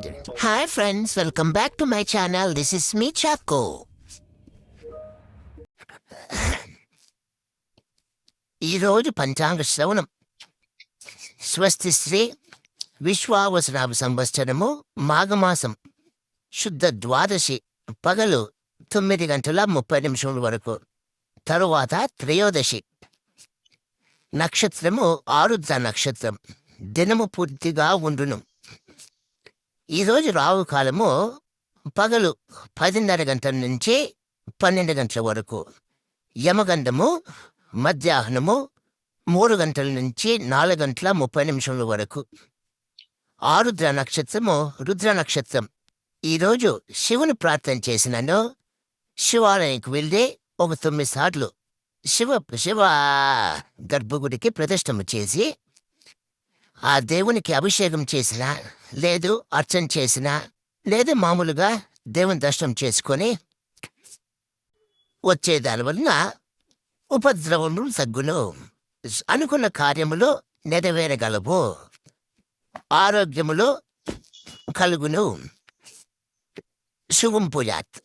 Hi friends, welcome back to my channel. This is me Chaco. ఈరోజు పంచాంగ శ్రవణం స్వస్తి శ్రీ విశ్వావసరామ సంవత్సరము మాఘమాసం శుద్ధ ద్వాదశి పగలు 9:30 వరకు. తరువాత త్రయోదశి నక్షత్రము ఆరుద్ర నక్షత్రం. దినము పూర్తిగా ఉండును. ఈరోజు రావు కాలము పగలు 10:30 నుంచి 12 వరకు. యమగండము మధ్యాహ్నము 3 నుంచి 4:30 వరకు. ఆరుద్ర నక్షత్రము రుద్ర నక్షత్రం. ఈరోజు శివుని ప్రార్థన చేసినాను. శివాలయానికి వెళ్ళి ఒక 9 సార్లు శివ గర్భగుడికి ప్రతిష్టము చేసి ఆ దేవునికి అభిషేకం చేసిన లేదు అర్చన చేసిన లేదా మామూలుగా దేవుని దర్శనం చేసుకొని వచ్చేదాని వలన ఉపద్రవములు తగ్గును, అనుకున్న కార్యములు నెరవేరగలవు, ఆరోగ్యములు కలుగును. శుభం పూజాత్.